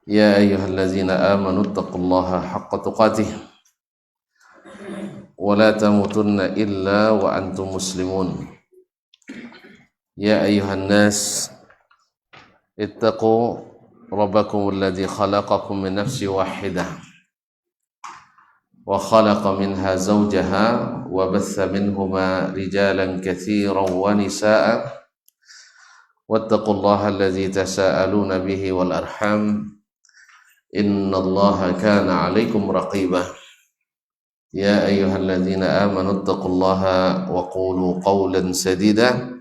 يا أيها الذين آمنوا اتقوا الله حق تقاته ولا تموتن إلا وأنتم مسلمون يا أيها الناس اتقوا ربكم الذي خلقكم من نفس واحدة وخلق منها زوجها وبث منهما رجالا كثيرا ونساء واتقوا الله الذي تساءلون به والأرحام إن الله كان عليكم رقيبا يا أيها الذين آمنوا اتقوا الله وقولوا قولا سديدا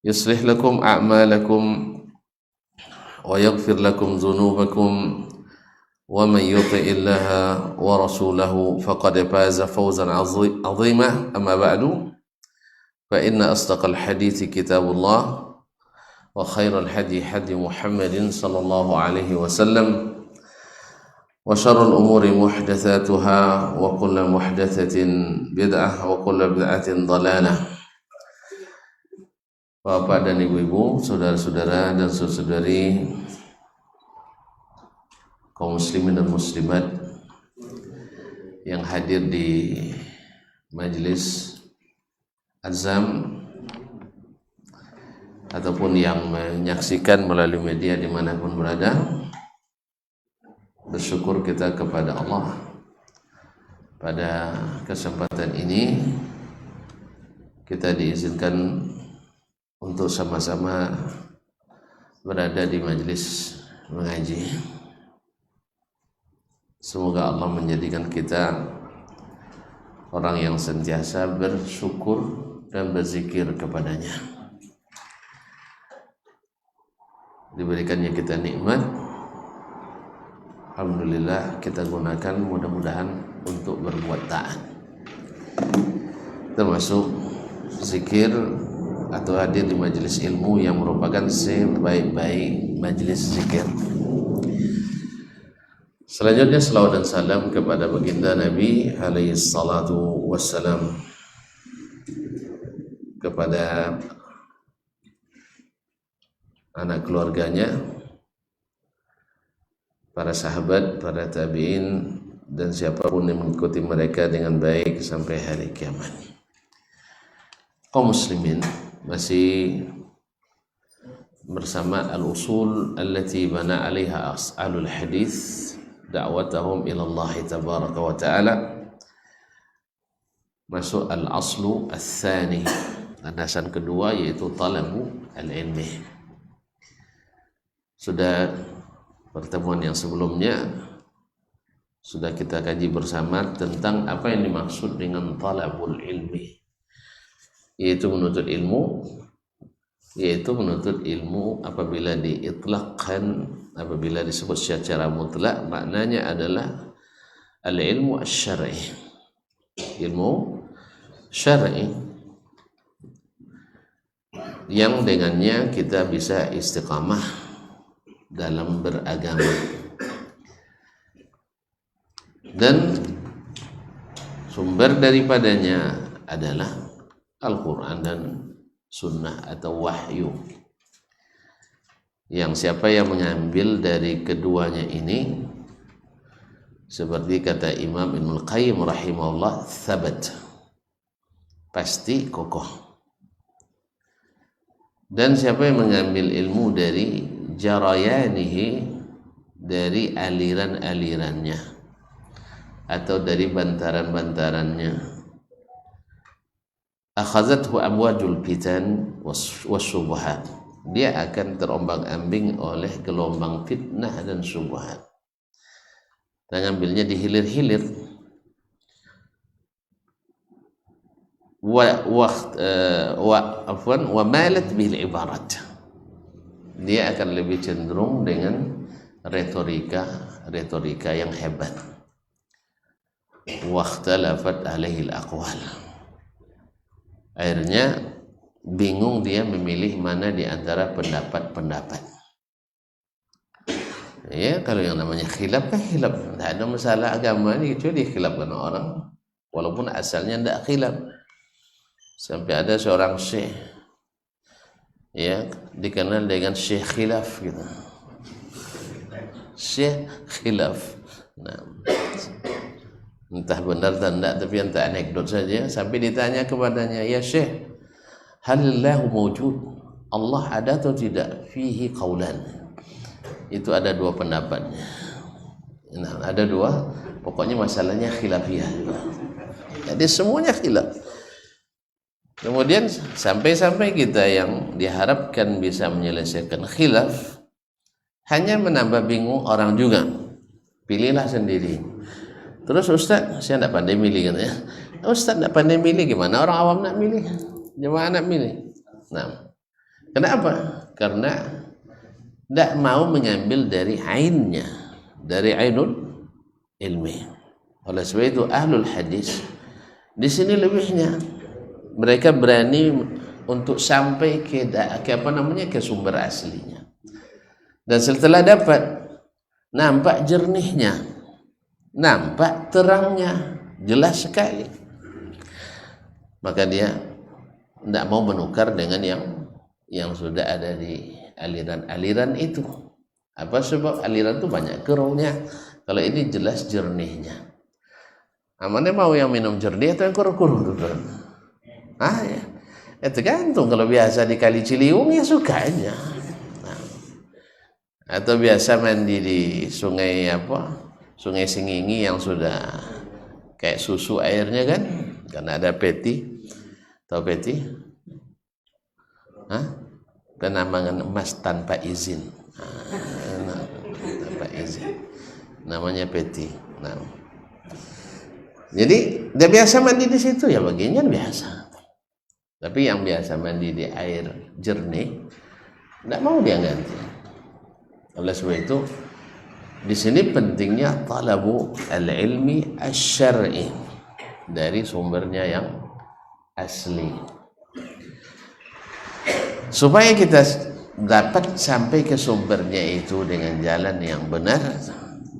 يصلح لكم أعمالكم ويغفر لكم ذنوبكم ومن يطع الله ورسوله فقد فاز فوزا عظيما أما بعد فإن أصدق الحديث كتاب الله وخير الهدي هدي محمد صلى الله عليه وسلم وشر الأمور محدثاتها وكل محدثة بدعة وكل بدعة ضلالة. Bapak dan ibu-ibu, saudara-saudara dan saudari kaum muslimin dan muslimat yang hadir di majelis azam ataupun yang menyaksikan melalui media dimanapun berada, bersyukur kita kepada Allah pada kesempatan ini kita diizinkan untuk sama-sama berada di majelis mengaji. Semoga Allah menjadikan kita orang yang sentiasa bersyukur dan berzikir kepadanya. Diberikannya kita nikmat, alhamdulillah kita gunakan mudah-mudahan untuk berbuat taat, termasuk zikir atau hadir di majelis ilmu yang merupakan sebaik-baik majelis zikir. Selanjutnya selawat dan salam kepada baginda Nabi alaihi salatu wassalam, kepada anak keluarganya, para sahabat, para tabi'in, dan siapapun yang mengikuti mereka dengan baik sampai hari kiamat. Kaum muslimin, masih bersama al-usul allati bana 'alaiha as'alul hadis da'watahum ila Allah tabaraka wa ta'ala. Masuk al-aslu al-thani, landasan kedua, yaitu talabu al-ilmi. Sudah pertemuan yang sebelumnya sudah kita kaji bersama tentang apa yang dimaksud dengan talabul ilmi, yaitu menuntut ilmu, apabila diitlaqkan, apabila disebut secara mutlak, maknanya adalah al-ilmu asy-syar'i, ilmu syar'i yang dengannya kita bisa istiqamah dalam beragama, dan sumber daripadanya adalah Al-Quran dan Sunnah atau wahyu, yang siapa yang mengambil dari keduanya ini, seperti kata Imam Ibnul Qayyim rahimahullah, thabat, pasti kokoh. Dan siapa yang mengambil ilmu dari jarayanihi, dari aliran-alirannya atau dari bantaran-bantarannya, akhazathu amwajul fitan wasyubhat, dia akan terombang-ambing oleh gelombang fitnah dan syubhat, dan ngambilnya di hilir-hilir. Wa malat bil ibarat, dia akan lebih cenderung dengan retorika yang hebat. Wakhtalafat alaihi al-aqwal, akhirnya bingung dia memilih mana di antara pendapat-pendapat. Ya, kalau yang namanya khilaf kan khilaf, tidak ada masalah agama ini kecuali dikhilafkan orang, walaupun asalnya tidak khilaf. Sampai ada seorang syekh, ya, dikenal dengan syekh khilaf gitu. Syekh khilaf. Nah, entah benar atau tidak, tapi entah anekdot saja. Sampai ditanya kepadanya, ya Syekh, halillahu mawjud, Allah ada atau tidak? Fihi qaulan. Itu ada dua pendapat. Nah, ada dua, pokoknya masalahnya khilafiyah juga. Jadi semuanya khilaf. Kemudian sampai-sampai kita yang diharapkan bisa menyelesaikan khilaf hanya menambah bingung orang juga. Pilihlah sendiri. Terus Ustaz, saya tidak pandai milih katanya. Ustaz tidak pandai milih, gimana orang awam nak milih? Gimana nak milih? Nah, kenapa? Karena tidak mau mengambil dari ainnya, dari ainul ilmi. Oleh sebab itu ahlul hadis di sini lebihnya, mereka berani untuk sampai ke sumber aslinya. Dan setelah dapat, nampak jernihnya, nampak terangnya, jelas sekali, maka dia tidak mau menukar dengan yang sudah ada di aliran-aliran itu. Apa sebab aliran itu banyak keruhnya, kalau ini jelas jernihnya. Mana mau yang minum jernih atau yang keruh-keruh itu kan? Ya, tergantung. Kalau biasa di Kali Ciliwung ya suka aja. Atau biasa mandi di sungai Sungai Singingi yang sudah kayak susu airnya kan, karena ada peti. Tahu peti? Penambangan emas tanpa izin. Tanpa izin. Namanya peti. Nah, jadi dia biasa mandi di situ ya, baginya biasa. Tapi yang biasa mandi di air jernih, tidak mau dia ganti. Oleh sebab itu, di sini pentingnya talabu al-ilmi asy-syar'i, dari sumbernya yang asli. Supaya kita dapat sampai ke sumbernya itu dengan jalan yang benar,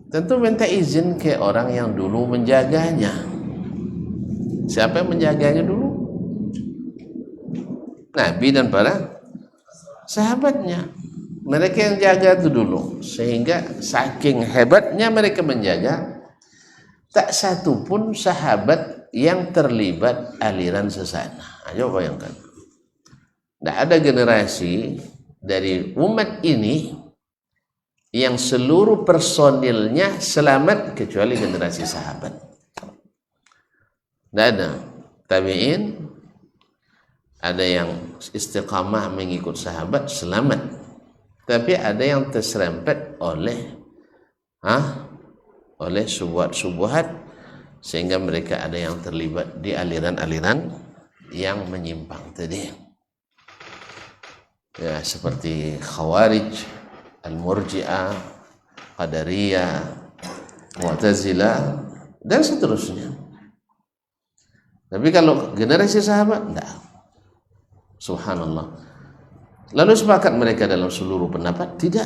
tentu minta izin ke orang yang dulu menjaganya. Siapa yang menjaganya dulu? Nabi dan para sahabatnya. Mereka yang jaga itu dulu, sehingga saking hebatnya mereka menjaga, tak satu pun sahabat yang terlibat aliran sesat. Ayo bayangkan, tidak ada generasi dari umat ini yang seluruh personilnya selamat kecuali generasi sahabat. Tidak ada. Tabi'in, ada yang istiqamah mengikut sahabat selamat, tapi ada yang terserempet oleh subuhat, sehingga mereka ada yang terlibat di aliran-aliran yang menyimpang tadi. Ya, seperti Khawarij, Al-Murji'ah, Qadariyah, Mu'tazilah, dan seterusnya. Tapi kalau generasi sahabat, tidak. Subhanallah. Lalu sepakat mereka dalam seluruh pendapat? Tidak.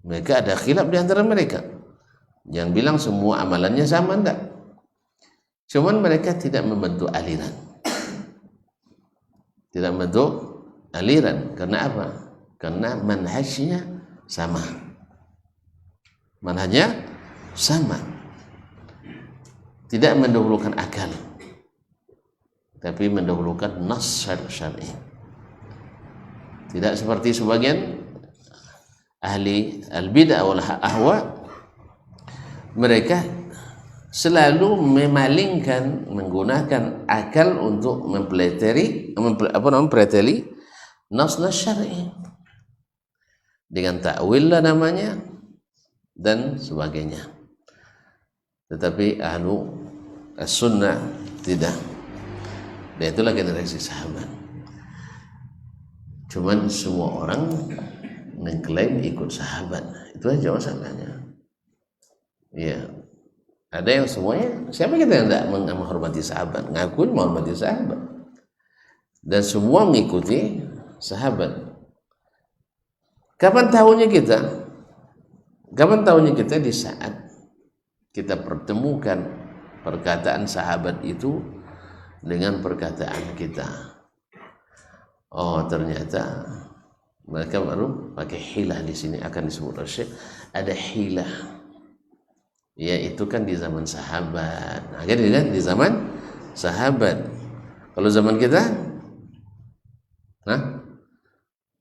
Mereka ada khilaf di antara mereka. Yang bilang semua amalannya sama, tidak. Cuman mereka tidak membentuk aliran. Tidak membentuk aliran. Karena apa? Karena manhajnya sama. Manhajnya sama. Tidak mendahulukan akal, tapi mendahulukan nas syar'i. Tidak seperti sebagian ahli al-bid'ah wal ahwa, mereka selalu memalingkan, menggunakan akal untuk mempelajari nas-nas syar'i dengan ta'wil lah namanya dan sebagainya. Tetapi ahlu as-sunnah tidak. Dan itulah generasi sahabat. Cuman semua orang mengklaim ikut sahabat, itu aja masalahnya. Ya, ada yang semuanya, siapa kita yang tidak menghormati sahabat, ngaku menghormati sahabat, dan semua mengikuti sahabat. Kapan tahunya kita? Kapan tahunya kita? Di saat kita pertemukan perkataan sahabat itu dengan perkataan kita. Oh, ternyata Mereka baru pakai hilah. Di sini akan disebut oleh Syekh ada hilah, yaitu kan di zaman sahabat. Nah, kan di zaman sahabat. Kalau zaman kita,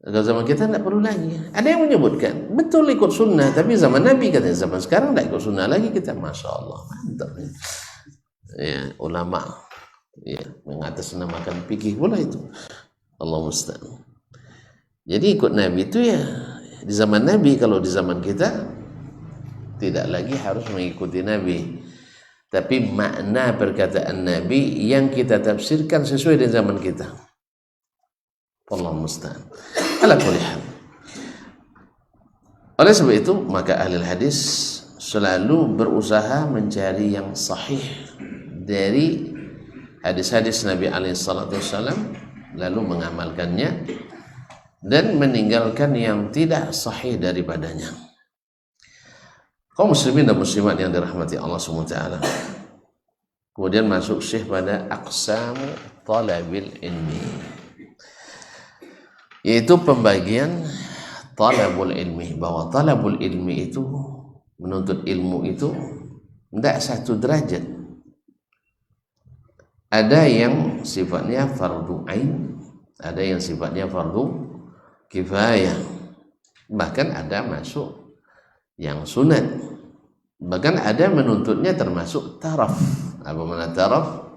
kalau zaman kita tidak perlu lagi. Ada yang menyebutkan betul ikut sunnah, tapi zaman Nabi katanya. Zaman sekarang tidak ikut sunnah lagi kita. Masya Allah, mantap ya. Ulama ya mengatasnamakan fikih pula itu. Allah musta'an. Jadi ikut Nabi itu ya di zaman Nabi. Kalau di zaman kita tidak lagi harus mengikuti Nabi, tapi makna perkataan Nabi yang kita tafsirkan sesuai dengan zaman kita. Allah musta'an. Ala kulli hal. Oleh sebab itu maka ahli hadis selalu berusaha mencari yang sahih dari hadis-hadis Nabi alaihi salatu wasallam, lalu mengamalkannya dan meninggalkan yang tidak sahih daripadanya. Kaum muslimin dan muslimat yang dirahmati Allah SWT. Kemudian masuk Syekh pada aqsamu talabil ilmi, yaitu pembagian talabul ilmi, bahwa talabul ilmi itu, menuntut ilmu itu tidak satu derajat. Ada yang sifatnya fardu ain, ada yang sifatnya fardu kifayah, bahkan ada masuk yang sunat, bahkan ada menuntutnya termasuk taraf. Apa mana taraf?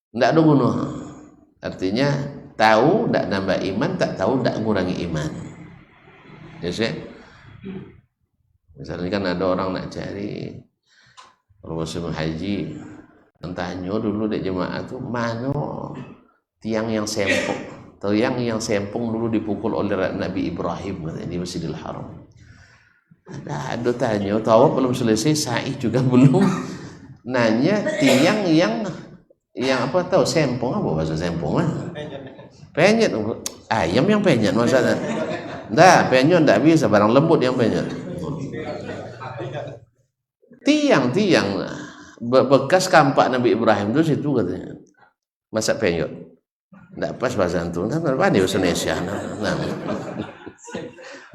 Tidak ada guna, artinya tahu tidak nambah iman, tak tahu tidak ngurangi iman. Ya sih. Misalnya kan ada orang nak cari kalau musim haji, tanya dulu di jemaah tuh mana tiang yang sempok, atau yang sempung dulu dipukul oleh Nabi Ibrahim di Masjidil Haram. Ada tanya, tawaf belum selesai, sa'i juga belum. Nanya tiang yang apa tahu sempung, apa bahasa sempung? Penyet. Ayam yang penyet maksudnya. Enggak, penyet enggak bisa, barang lembut yang penyet. Tiang bekas kampak Nabi Ibrahim itu situ katanya. Masa penyet. Tidak pas bahasa antum. Apa di Indonesia?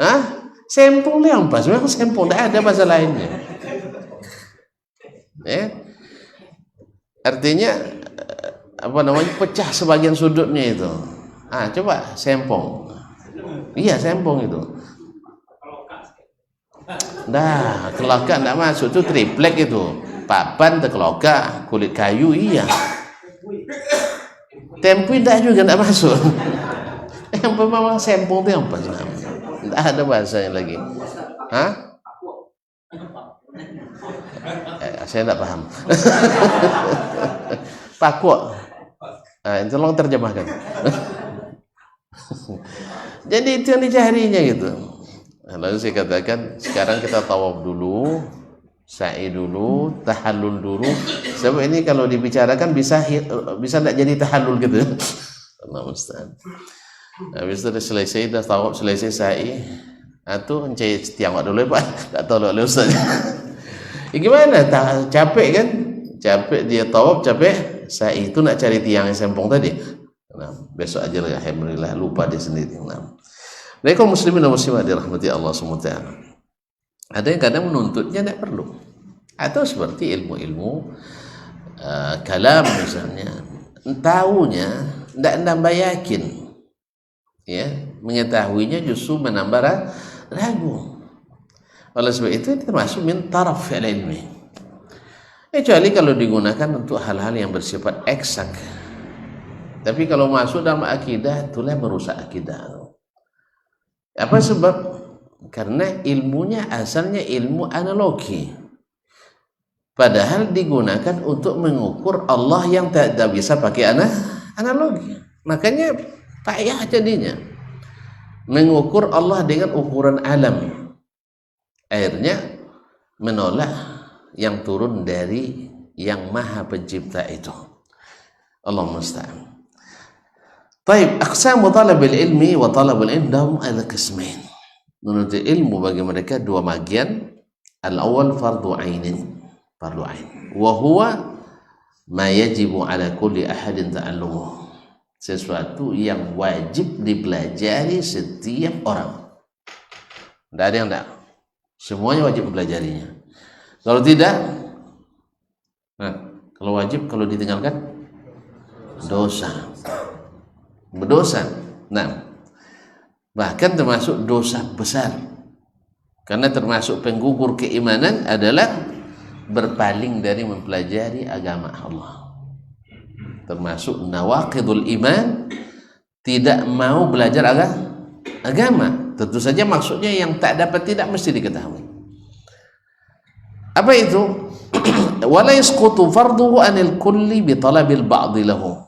Hah? Sempung yang pas. Memang sempung. Tidak ada bahasa lainnya. Artinya apa namanya? Pecah sebagian sudutnya itu. Coba sempung. Iya sempung itu. Nah, keloka tidak masuk. Itu triplek itu. Papan, keloka, kulit kayu. Iya. Tempu tidak juga tidak masuk. Yang memang sempung itu yang pas. Tidak ada bahasanya lagi. Saya tidak paham. Pakwa. Tolong terjemahkan. Jadi itu yang dicarinya gitu. Lalu saya katakan sekarang kita tawaf dulu, sa'i dulu, tahallul dulu. Sebab ini kalau dibicarakan bisa tidak jadi tahallul gitu. Allah musta'an. Habis itu selesai dah tawaf, selesai sa'i, atau encai tiang dulu Pak, tak tahu oleh ustaz. Gimana? Capek kan? Capek dia tawaf, capek sa'i itu nak cari tiang yang sempong tadi. Besok aja lah, alhamdulillah lupa dia sendiri. Jadi kaum muslimin dan muslimat dirahmati Allah SWT. Ada yang kadang menuntutnya tidak perlu. Atau seperti ilmu-ilmu kalam misalnya, tahunya tidak nambah yakin, ya, mengetahuinya justru menambah ragu. Oleh sebab itu termasuk min taraf ilmi. Kecuali kalau digunakan untuk hal-hal yang bersifat eksak. Tapi kalau masuk dalam akidah, itulah merusak akidah. Apa sebab? Karena ilmunya asalnya ilmu analogi. Padahal digunakan untuk mengukur Allah yang tidak bisa pakai analogi. Makanya payah jadinya. Mengukur Allah dengan ukuran alam. Akhirnya menolak yang turun dari yang maha pencipta itu. Allah musta'an. Baik, aqsamu talabil ilmi wa talabul ilm dahum ala qismain. Menuntut ilmu bagi mereka dua bagian. Al-awwal fardu ainin, fardu ain. Wa huwa ma yajibu ala kulli ahadin ta'allumuh. sesuatu yang wajib dipelajari setiap orang. Tidak ada yang tidak. Semuanya wajib mempelajarinya. Kalau tidak, kalau wajib, kalau ditinggalkan dosa, berdosa. Nah, bahkan termasuk dosa besar, karena termasuk penggugur keimanan adalah berpaling dari mempelajari agama Allah. Termasuk nawaqidul iman, tidak mau belajar agama. Tentu saja maksudnya yang tak dapat tidak mesti diketahui. Apa itu? Wala yasqutu farduhu anil kulli bi talabil ba'd lahu.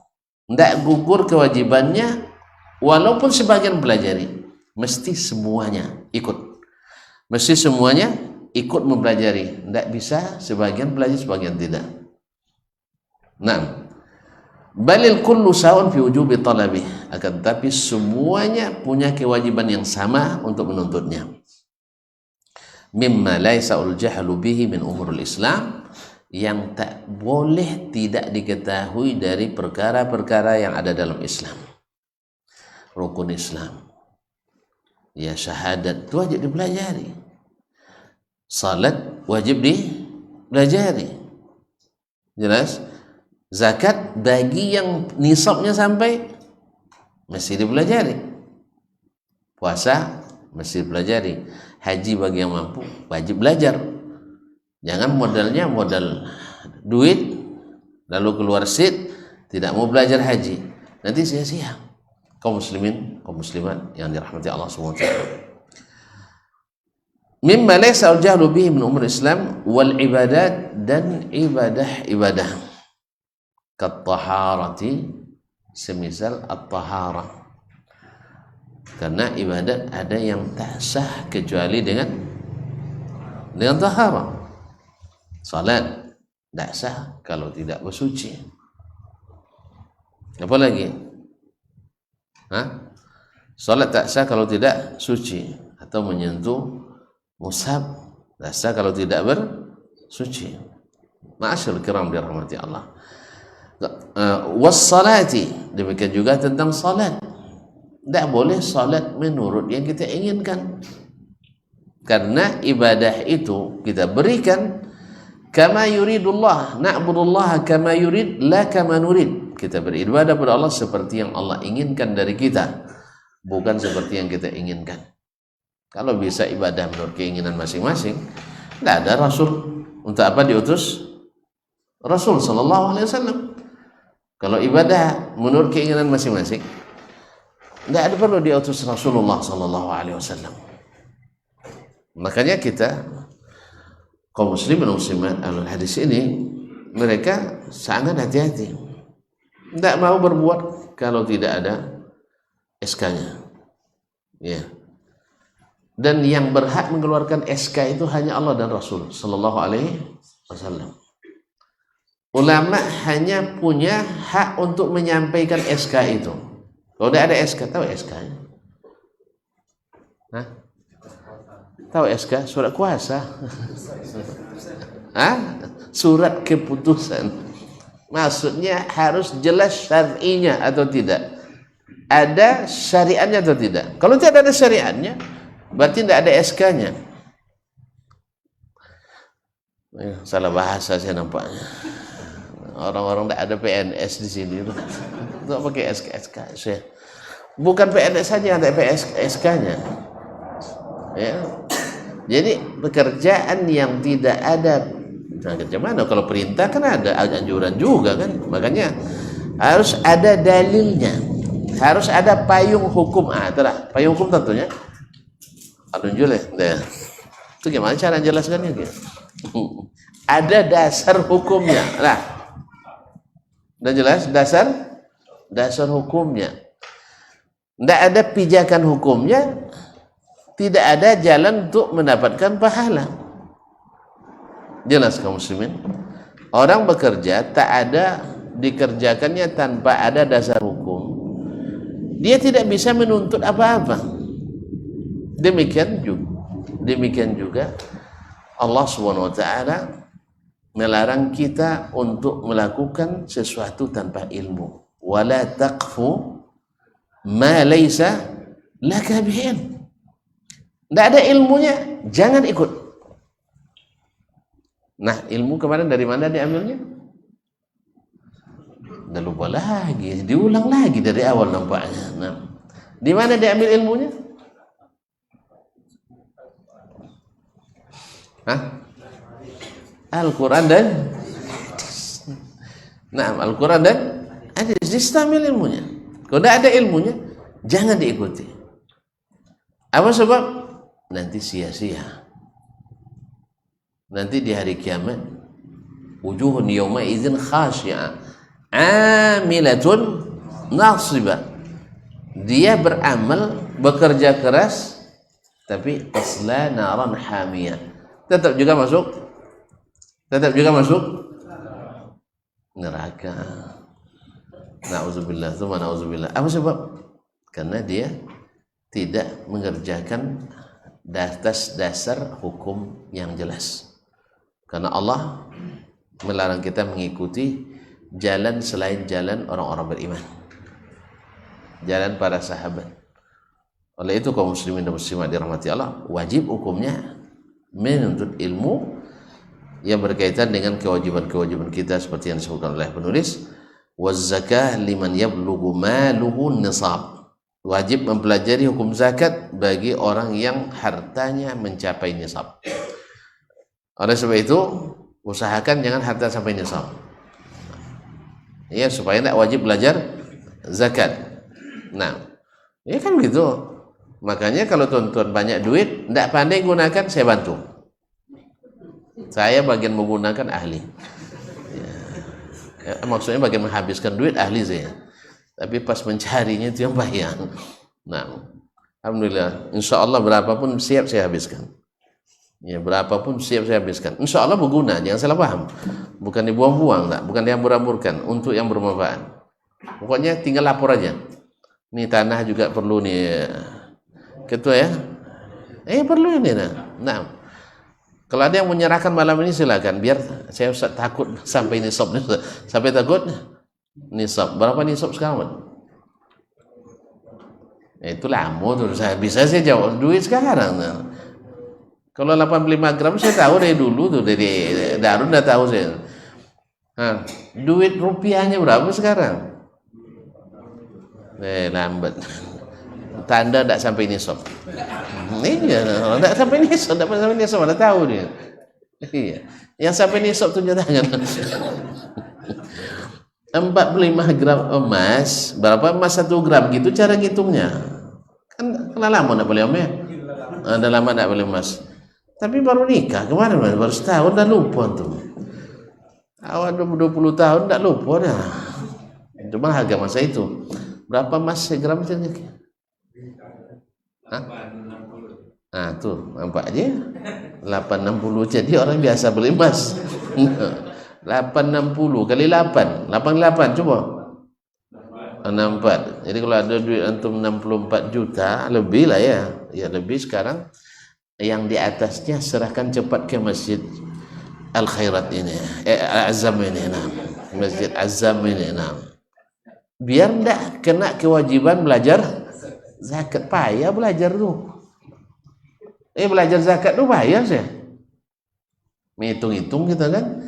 Tidak gugur kewajibannya walaupun sebagian pelajari, mesti semuanya ikut. Mesti semuanya ikut mempelajari. Tidak bisa sebagian pelajari, sebagian tidak. Nah, balil kullu sawun fi wujubi talabih, akan tetapi semuanya punya kewajiban yang sama untuk menuntutnya. Mimma laisa'ul jahlu bihi min umurul Islam, yang tak boleh tidak diketahui dari perkara-perkara yang ada dalam Islam. Rukun Islam, ya syahadat itu wajib dipelajari. Salat wajib dipelajari. Jelas? Zakat bagi yang nisabnya sampai mesti dipelajari. Puasa mesti dipelajari. Haji bagi yang mampu wajib belajar. Jangan modalnya modal duit lalu keluar seat tidak mau belajar haji, nanti sia-sia. Kaum muslimin, kaum muslimat yang dirahmati Allah SWT. Mimma laysa al-jahlu bihi min umur Islam wal ibadat, dan ibadah-ibadah kat-taharati, semisal at-taharah. Karena ibadat ada yang tak sah kecuali dengan taharah. Salat tak sah kalau tidak bersuci. Apa lagi? Salat tak sah kalau tidak suci, atau menyentuh mushaf tak sah kalau tidak bersuci. Ma'asyarul kiram dirahmati Allah. Was-salati, demikian juga tentang salat. Tidak boleh salat menurut yang kita inginkan, karena ibadah itu kita berikan kama yuridullah, na'budullah kama yurid la kama nurid. Kita beribadah kepada Allah seperti yang Allah inginkan dari kita, bukan seperti yang kita inginkan. Kalau bisa ibadah menurut keinginan masing-masing, tidak ada Rasul. Untuk apa diutus Rasul sallallahu alaihi wasallam? Kalau ibadah menurut keinginan masing-masing, tidak ada perlu diutus Rasulullah sallallahu alaihi wasallam. Makanya kita kaum muslimin dan muslimat ahlul hadis ini, mereka sangat hati-hati. Tidak mau berbuat kalau tidak ada SK-nya. Ya. Dan yang berhak mengeluarkan SK itu hanya Allah dan Rasul sallallahu alaihi wasallam. Ulama hanya punya hak untuk menyampaikan SK itu. Kalau tidak ada SK, tahu SK-nya? Tahu SK? Surat kuasa. Surat keputusan. Maksudnya harus jelas syar'inya atau tidak. Ada syariatnya atau tidak. Kalau tidak ada syariatnya, berarti tidak ada SK-nya. Salah bahasa saya nampaknya. Orang-orang tidak ada PNS di sini. Tidak pakai SK. Bukan PNS saja yang ada SK-nya. Ya. Jadi pekerjaan yang tidak ada, kerja mana? Kalau perintah kan ada anjuran juga kan. Makanya harus ada dalilnya, harus ada payung hukum. Payung hukum tentunya itu gimana cara jelaskannya? Ada dasar hukumnya. Udah jelas dasar hukumnya. Tidak ada pijakan hukumnya, tidak ada jalan untuk mendapatkan pahala. Jelas kaum muslimin? Orang bekerja tak ada dikerjakannya tanpa ada dasar hukum, dia tidak bisa menuntut apa-apa. Demikian juga Allah Subhanahu wa taala melarang kita untuk melakukan sesuatu tanpa ilmu. wala taqfu ma laysa laka bihi. Tidak ada ilmunya, jangan ikut. Nah, ilmu kemarin dari mana diambilnya? Udah lupa lagi, diulang lagi dari awal nampaknya. Nah, di mana diambil ilmunya? Al-Quran dan Al-Quran dan hadis, distamil ilmunya. Kalau tidak ada ilmunya, jangan diikuti. Apa sebab? Nanti sia-sia. Nanti di hari kiamat, wujuhun yawma idzin khashi'ah, amilatun nasibah. Dia beramal, bekerja keras, tapi tasla naran hamiyah. Tetap juga masuk neraka. Na'udzubillah, tsumma na'udzubillah. Apa sebab? Karena dia tidak mengerjakan atas dasar hukum yang jelas. Karena Allah melarang kita mengikuti jalan selain jalan orang-orang beriman, jalan para sahabat. Oleh itu kaum muslimin dan muslimat dirahmati Allah, wajib hukumnya menuntut ilmu yang berkaitan dengan kewajiban-kewajiban kita seperti yang disebutkan oleh penulis. Waz-zakah liman yablughu maluhu nisab. Wajib mempelajari hukum zakat bagi orang yang hartanya mencapai nisab. Oleh sebab itu, usahakan jangan harta sampai nisab. Ya, supaya tidak wajib belajar zakat. Nah, ya kan gitu. Makanya kalau tuan-tuan banyak duit, tidak pandai gunakan, saya bantu. Saya bagian menggunakan ahli. Ya, maksudnya bagian menghabiskan duit ahli saya. Tapi pas mencarinya itu yang bahaya. Nah, alhamdulillah, insya Allah berapapun siap saya habiskan. Ya, berapapun siap saya habiskan. Insya Allah berguna, jangan salah paham. Bukan dibuang-buang, bukan dihambur-hamburkan, untuk yang bermanfaat. Pokoknya tinggal lapor aja. Ini tanah juga perlu nih, ketua ya. Perlu ini nah. Kalau ada yang menyerahkan malam ini silakan, biar saya Ustaz takut sampai nisab. Sampai takut nisab. Berapa nisab sekarang? Itu lama tuh, bisa saya jawab duit sekarang. Kalau 85 gram saya tahu dari dulu tuh, dari Darun udah tahu saya. Duit rupiahnya berapa sekarang? Lambat. Tanda tidak sampai nisab. Iya, tidak sampai nisab, tidak sampai nisab, ada tahu dia. Iya, yang sampai nisab tunjuk tangan. 45 gram emas, berapa emas 1 gram gitu cara ngitungnya? Kan lama tidak boleh emas. Ada lama tidak boleh emas. Tapi baru nikah kemarin, baru setahun dah lupa tuh. Awal 20 tahun tidak lupa dah. Cuma harga masa itu. Berapa emas segram itu? Nah tuh nampak aja 860, jadi orang biasa beli emas. 860 kali 8 88 coba 64. Jadi kalau ada duit antum 64 juta lebih lah ya. Ya lebih sekarang. Yang di atasnya serahkan cepat ke Masjid Al-Khairat ini, Azam ini, Masjid Azam ini, biar tidak kena kewajiban belajar zakat. Payah belajar tuh. Belajar zakat tuh payah saya. Menghitung-hitung kita kan.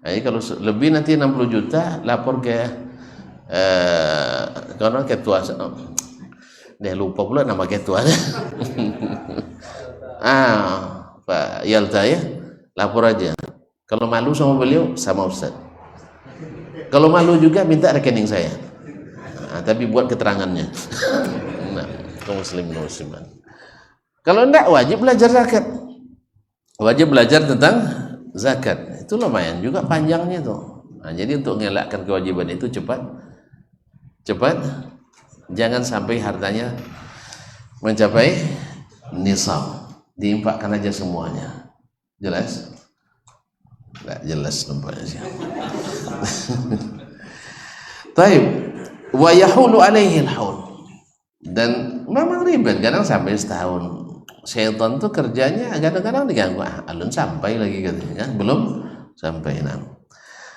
Jadi kalau lebih nanti 60 juta lapor ke karena ketua. Dia lupa pula nama ketuanya. Pak Yalta ya, lapor aja. Kalau malu sama beliau, sama Ustaz. Kalau malu juga minta rekening saya. Tapi buat keterangannya. Kaum muslim dan muslimat. Kalau enggak wajib belajar zakat. Wajib belajar tentang zakat. Itu lumayan juga panjangnya tuh. Jadi untuk mengelakkan kewajiban itu cepat. Jangan sampai hartanya mencapai nisab. Diimpakkan aja semuanya. Jelas? Enggak jelas nampaknya sih. Taib. Wa yahulu alaihi al-haul. Dan memang ribet kadang sampai setahun. Syaitan tuh kerjanya kadang-kadang diganggu. Alun sampai lagi katanya kan? Belum sampai.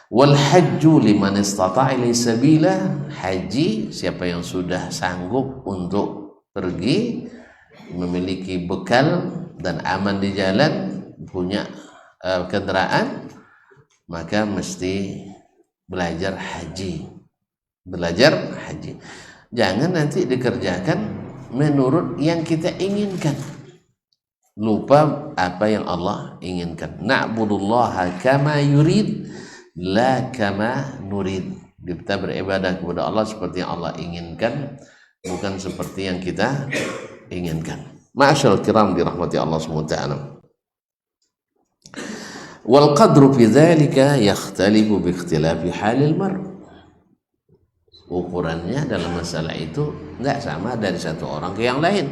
Wal hajju liman istata'a ilaihi sabila, haji siapa yang sudah sanggup untuk pergi, memiliki bekal dan aman di jalan, punya kendaraan, maka mesti belajar haji. Belajar haji. Jangan nanti dikerjakan menurut yang kita inginkan. Lupa apa yang Allah inginkan. Na'budullaha kama yurid la kama nurid. Kita beribadah kepada Allah seperti yang Allah inginkan, bukan seperti yang kita inginkan. Ma'asyarul kiram dirahmati Allah SWT. Wal qadru fi dzalika yakhtalifu bi ikhtilafi halil mar. Ukurannya dalam masalah itu enggak sama dari satu orang ke yang lain.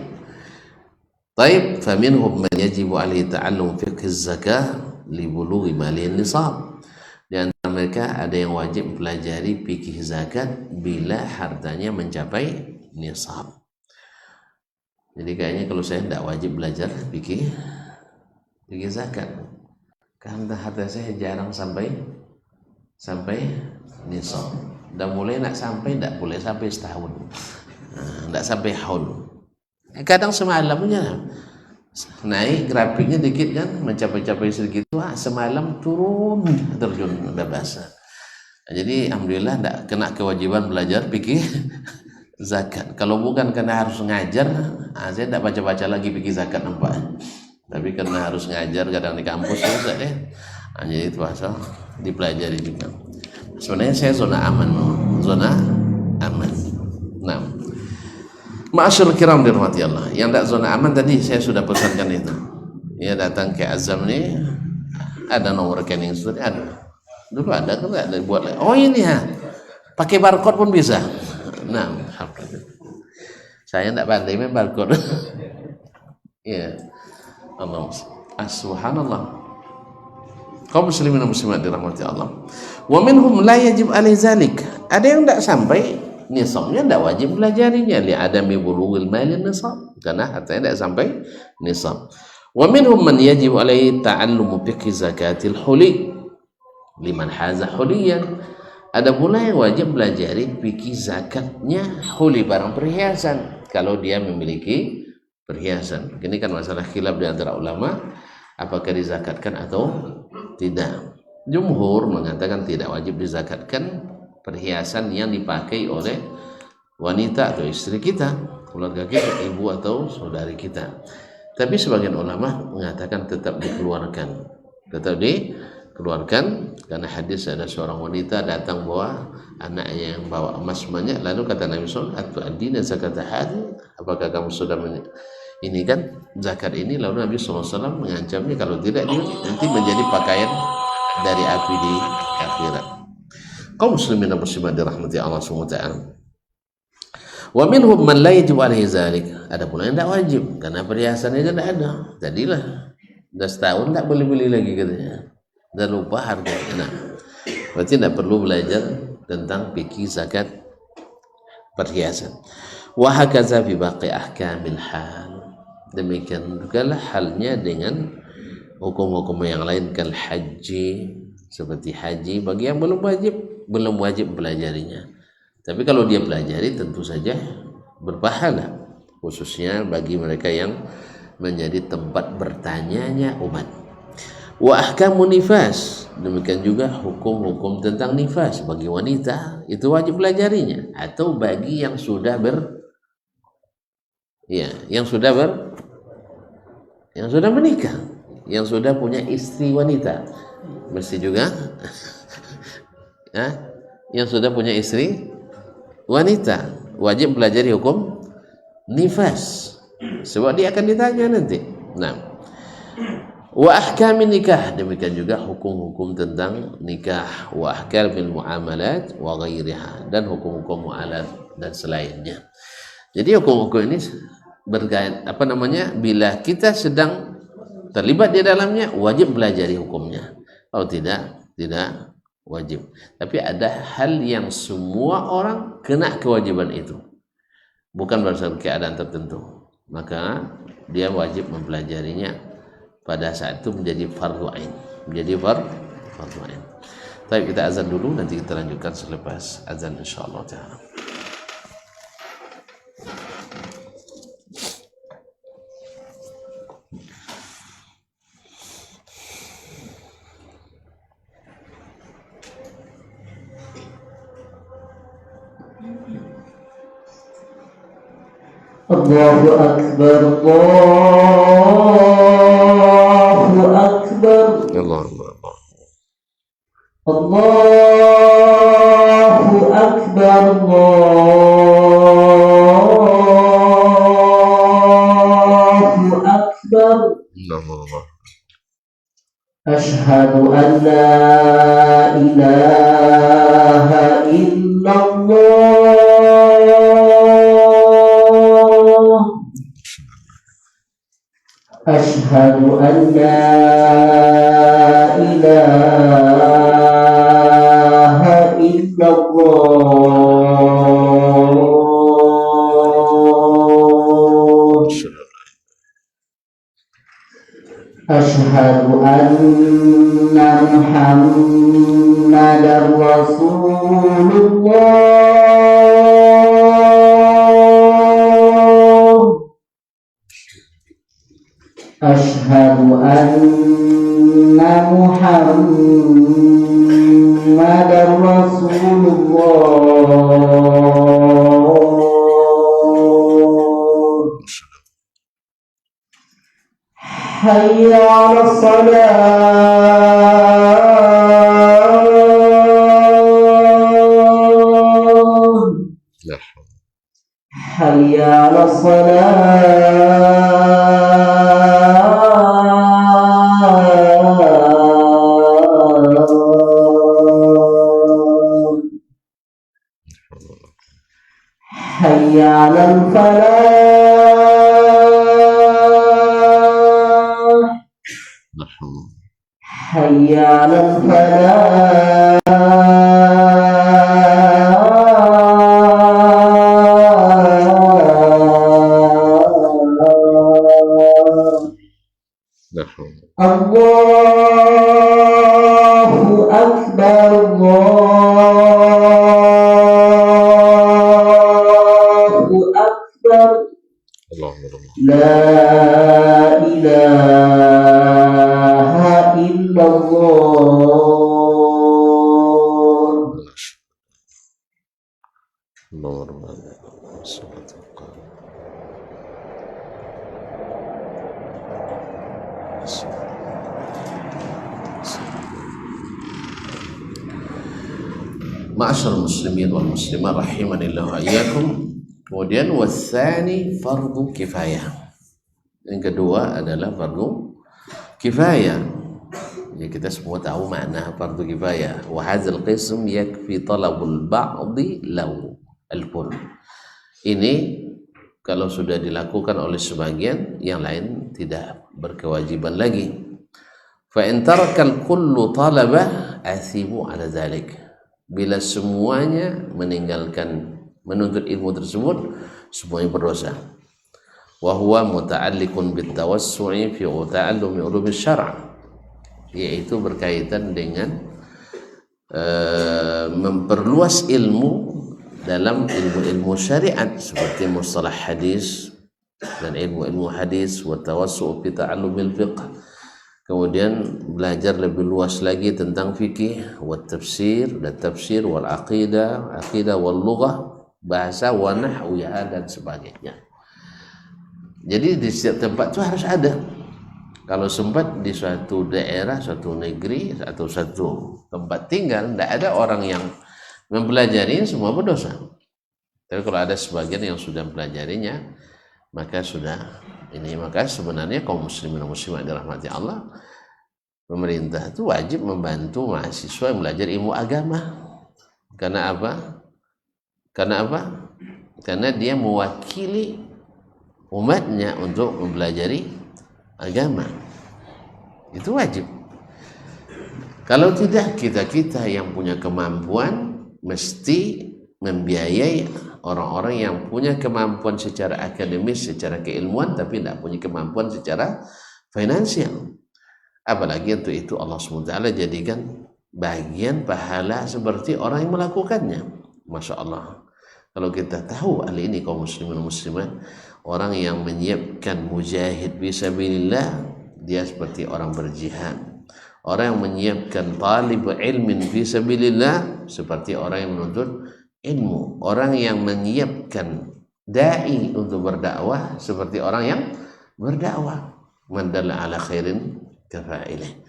Taib, faminhum man yajibu alaihi ta'allum fiqh az-zakah li bulughi mali nisab. Di antara mereka ada yang wajib mempelajari fikih zakat bila hartanya mencapai nisab. Jadi kayaknya kalau saya tidak wajib belajar fikih zakat, karena harta saya jarang sampai nisab. Dan mulai nak sampai, tidak boleh sampai setahun, tidak sampai haul. Kadang semalamnya naik grafiknya dikit kan, mencapai segitu, semalam turun terjun udah basah. Jadi alhamdulillah tidak kena kewajiban belajar fikih zakat. Kalau bukan karena harus ngajar, saya tidak baca lagi fikih zakat nampak. Tapi karena harus ngajar kadang di kampus susah deh. Jadi itu asal dipelajari juga. Sebenarnya saya zona aman, zona aman. Nah, ma'asyarul kiram dirahmati Allah. Yang tak zona aman tadi saya sudah pesankan itu. Ya, datang ke Azam nih, ada nomor rekening sudah ada. Dulu ada kan ada buat. Oh ini ya, pakai barcode pun bisa. Nah, saya tidak pandai main barcode. Ya, Allah, subhanallah. Kaum muslimin dan muslimat dirahmati Allah. Wa minhum la yajib alaihi zalik. Ada yang tidak sampai nisabnya, tidak wajib belajarinya li adami bulughil mali nisab, karena hartanya tidak sampai nisab. Wa minhum man yajib alaihi ta'allumu fiqh zakatil huli liman haza huliyan. Ada pula yang wajib belajari fikih zakatnya huli, barang perhiasan, kalau dia memiliki perhiasan. Ini kan masalah khilaf di antara ulama, apakah dizakatkan atau tidak. Jumhur mengatakan tidak wajib dizakatkan perhiasan yang dipakai oleh wanita atau istri kita, keluarga kita, ibu atau saudari kita. Tapi sebagian ulama mengatakan tetap dikeluarkan, karena hadis ada seorang wanita datang bawa anaknya yang bawa emas banyak, lalu kata Nabi SAW, "Atu'addina zakat hadi?" Apakah kamu sudah ini kan zakat ini? Lalu Nabi SAW mengancamnya kalau tidak dia nanti menjadi pakaian dari api di akhirat. Kaum muslimin dan muslimat dirahmati Allah SWT. Wa minhum man la yajib alaihi zalik. Ada pula yang tidak wajib karena perhiasannya tidak ada. Jadilah dah setahun tak boleh beli lagi katanya. Dan lupa harganya. Nah, berarti tidak perlu belajar tentang fikih zakat perhiasan. Wa hakaza fi baqi ahkamil hal. Demikian juga lah halnya dengan hukum-hukum yang lain, kal haji, seperti haji bagi yang belum wajib belajarinya. Tapi kalau dia pelajari tentu saja berpahala, khususnya bagi mereka yang menjadi tempat bertanyanya umat. Wa ahkamun nifas, demikian juga hukum-hukum tentang nifas bagi wanita itu wajib belajarinya, atau bagi yang sudah menikah, yang sudah punya istri wanita, mesti juga yang sudah punya istri wanita wajib pelajari hukum nifas, sebab dia akan ditanya nanti. Nah, wa ahkamin nikah, demikian juga hukum-hukum tentang nikah, wa ahkamil muamalat wa ghairiha, dan hukum-hukum muamalat dan selainnya. Jadi hukum-hukum ini bila kita sedang terlibat di dalamnya wajib belajari hukumnya. Kalau tidak wajib. Tapi ada hal yang semua orang kena kewajiban itu, bukan berdasarkan keadaan tertentu, maka dia wajib mempelajarinya pada saat itu menjadi fardhu ain, Baik, kita azan dulu, nanti kita lanjutkan selepas azan insyaallah taala. Allahu Akbar, Allahu Akbar, Allahu Akbar, Allahu Akbar. Asyhadu an la ilaha illallah. Asyhadu an la ilaha illallah. Asyhadu anna Muhammadar Rasulullah. Asyhadu anna Muhammadar Rasulullah. Hayya 'alas salah. Hayya 'alas salah. Hayya 'alal falah. Hayya 'alal falah. Allahu Akbar, Allahu Akbar. La ilaha illallah. Ma'asyar muslimin wal muslimat rahimanillah wa iyyakum. Kemudian watsani fardu kifayah. Yang kedua adalah fardu kifayah. Ya, kita semua tahu makna fardu kifayah. Wa hadzal qism yakfi talabul ba'di law al-kull. Ini kalau sudah dilakukan oleh sebagian, yang lain tidak berkewajiban lagi. Fa in tarakal kullu talabah athibu ala dzalik. Bila semuanya meninggalkan menuntut ilmu tersebut, semuanya berdosa. Wa huwa muta'alliqun bitawassu'i fi ta'allumi ulumi syara', yaitu berkaitan dengan memperluas ilmu dalam ilmu-ilmu syariat seperti mustalah hadis dan ilmu-ilmu hadis, wa tawassu' fi ta'allumil fiqh. Kemudian belajar lebih luas lagi tentang fikih, wa tafsir dan tafsir, wal aqidah, aqidah wal lughah, bahasa, wa nahwiha dan sebagainya. Jadi di setiap tempat itu harus ada. Kalau sempat di suatu daerah, suatu negeri atau satu tempat tinggal tidak ada orang yang mempelajari, semua berdosa. Tapi kalau ada sebagian yang sudah mempelajarinya, maka sudah ini. Maka sebenarnya kaum muslimin dan muslimat dirahmati Allah, pemerintah itu wajib membantu mahasiswa yang belajar ilmu agama. Karena apa? Karena dia mewakili umatnya untuk mempelajari agama. Itu wajib. Kalau tidak, kita yang punya kemampuan mesti membiayai orang-orang yang punya kemampuan secara akademis, secara keilmuan, tapi tidak punya kemampuan secara finansial. Apalagi untuk itu Allah SWT jadikan bagian pahala seperti orang yang melakukannya. Masya Allah. Kalau kita tahu hal ini kaum muslimin muslimat, orang yang menyiapkan mujahid fisabilillah, dia seperti orang berjihad. Orang yang menyiapkan talib ilmin fisabilillah, seperti orang yang menuntut ilmu. Orang yang menyiapkan dai untuk berdakwah, seperti orang yang berdakwah. Man dalla ala khairin kafa'ilih.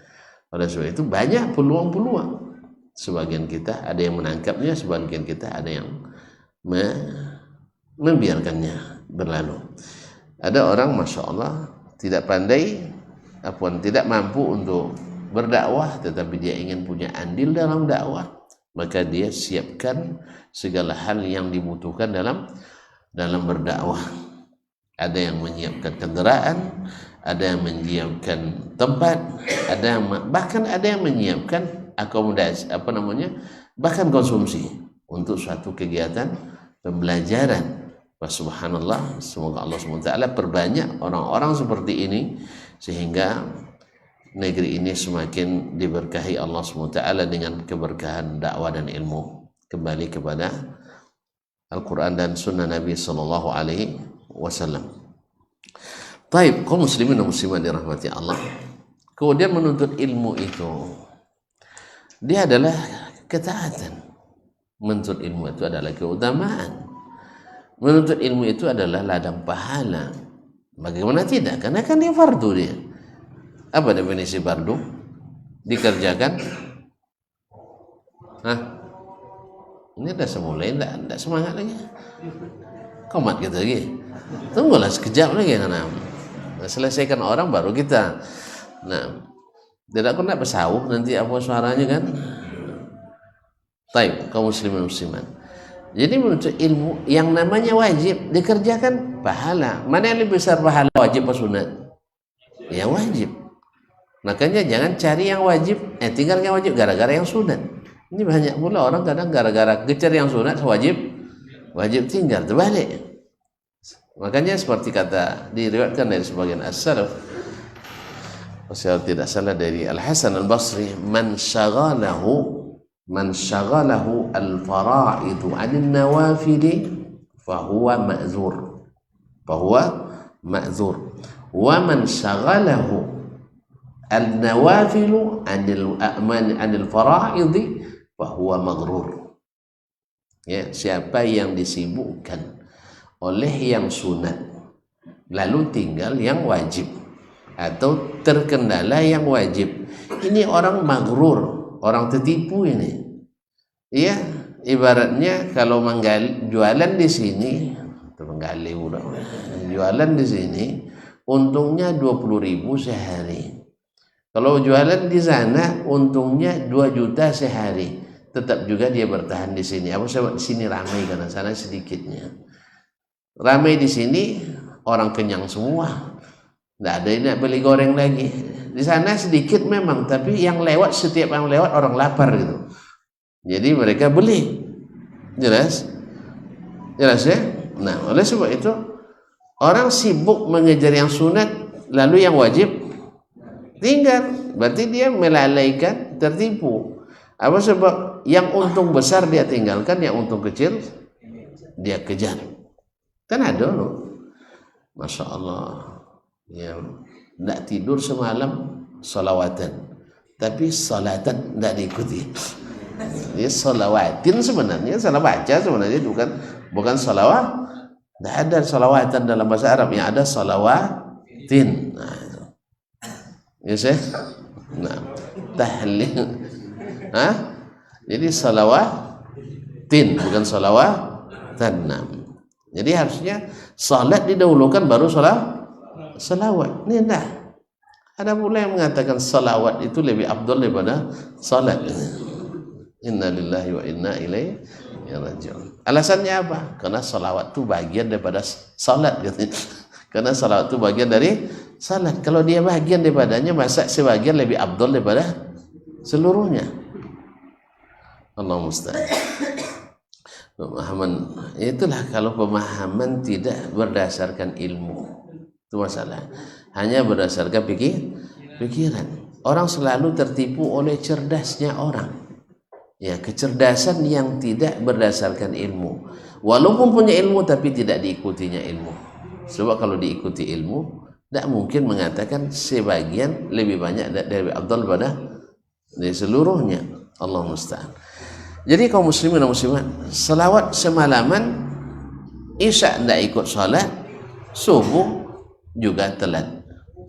Pada sebab itu banyak peluang-peluang. Sebagian kita ada yang menangkapnya, sebagian kita ada yang membiarkannya berlalu. Ada orang Masya Allah tidak pandai, tidak mampu untuk berdakwah, tetapi dia ingin punya andil dalam dakwah, maka dia siapkan segala hal yang dibutuhkan dalam berdakwah. Ada yang menyiapkan kendaraan, ada yang menyiapkan tempat, bahkan ada yang menyiapkan akomodasi, bahkan konsumsi untuk suatu kegiatan pembelajaran. Subhanallah, semoga Allah SWT perbanyak orang-orang seperti ini sehingga negeri ini semakin diberkahi Allah SWT dengan keberkahan dakwah dan ilmu. Kembali kepada Al-Quran dan Sunnah Nabi Sallallahu Alaihi Wasallam. Taib, kaum muslimin dan muslimat dirahmati Allah. Kemudian menuntut ilmu itu, dia adalah ketaatan. Menuntut ilmu itu adalah keutamaan. Menuntut ilmu itu adalah ladang pahala. Bagaimana tidak? Karena kan dia fardu dia. Apa definisi fardu? Dikerjakan. Hah? Ini udah semulai, enggak semangat lagi. Komat gitu lagi. Tunggulah sekejap lagi karena selesaikan orang baru kita. Nah, tidak kena bersauh nanti apa suaranya kan? Taib, kaum muslimin muslimat. Jadi menuntut ilmu yang namanya wajib dikerjakan pahala. Mana yang lebih besar pahala, wajib atau sunat? Ya wajib. Makanya jangan cari yang wajib, tinggal yang wajib gara-gara yang sunat. Ini banyak pula orang kadang gara-gara kejar yang sunat wajib tinggal, terbalik. Makanya seperti kata diriwayatkan dari sebagian as-salaf, kalau tidak salah dari Al-Hasan Al-Basri, man syaghalahu al-fara'idu 'anil nawafili fahuwa ma'zur wa man syaghalahu al-nawafilu 'anil fara'idi fahuwa maghrur. Ya, siapa yang disibukkan oleh yang sunat lalu tinggal yang wajib atau terkendala yang wajib, ini orang maghrur, orang tertipu ini. Ya, ibaratnya kalau jualan di sini, jualan di sini untungnya 20.000 sehari. Kalau jualan di sana untungnya 2 juta sehari, tetap juga dia bertahan di sini. Apa sebab di sini ramai karena sana sedikitnya. Ramai di sini orang kenyang semua, nggak ada yang nak beli goreng lagi. Di sana sedikit memang, tapi yang lewat, setiap yang lewat orang lapar gitu. Jadi mereka beli, jelas ya. Nah, oleh sebab itu orang sibuk mengejar yang sunat, lalu yang wajib tinggal. Berarti dia melalaikan, tertipu. Apa sebab? Yang untung besar dia tinggalkan, yang untung kecil dia kejar. Kan ada loh, Masya Allah, ya, tidak tidur semalam salawatan, tapi salatan tidak diikuti. Ya, salawatin sebenarnya, salah baca sebenarnya, bukan salawat. Tidak ada salawatan dalam bahasa Arab, yang ada salawatin. Nah, itu. Ya sih. Nah, tahlil. Jadi salawatin bukan salawatan. Jadi harusnya salat didahulukan baru salawat. Ini enggak. Ada pula yang mengatakan salawat itu lebih afdal daripada salat. Inna lillahi wa inna ilaihi raji'un. Alasannya apa? Karena salawat itu bagian daripada salat katanya. Karena salawat itu bagian dari salat. Kalau dia bagian daripadanya, masa sebagian lebih afdal daripada seluruhnya? Allah musta'an. Pemahaman itulah, kalau pemahaman tidak berdasarkan ilmu, itu masalah. Hanya berdasarkan pikiran. orang selalu tertipu oleh cerdasnya orang. Ya, kecerdasan yang tidak berdasarkan ilmu. Walaupun punya ilmu tapi tidak diikutinya ilmu. Sebab kalau diikuti ilmu, tidak mungkin mengatakan sebagian lebih banyak dari afdal pada dari seluruhnya. Allah musta'an. Jadi kaum muslimin dan muslimat, selawat semalaman, isya tidak ikut salat, subuh juga telat.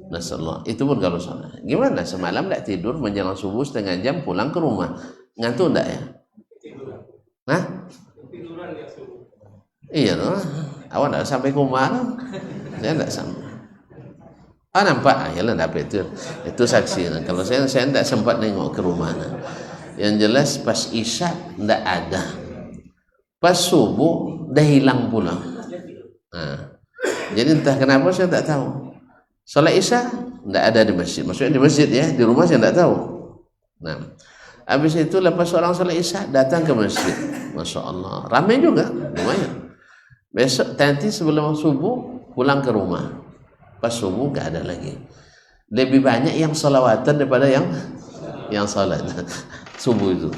Nasallahu. Itu pun kalau salat. Gimana semalam tidak tidur menjelang subuh setengah jam pulang ke rumah, ngantuk tidak ya? Hah? Iya loh. Awak tidak sampai ke rumah kan? Saya tidak sampai. Nampak? Yalah dapat itu saksi. Kalau saya tidak sempat nengok ke rumah. Yang jelas pas isya tidak ada, pas subuh dah hilang pulang. Jadi entah kenapa saya tak tahu. Salat isya tidak ada di masjid. Maksudnya di masjid ya, di rumah saya tidak tahu. Nah, habis itu lepas orang salat isya datang ke masjid. Masya Allah, ramai juga, lumayan. Besok nanti sebelum subuh pulang ke rumah. Pas subuh gak ada lagi. Lebih banyak yang salawatan daripada yang salat subuh itu.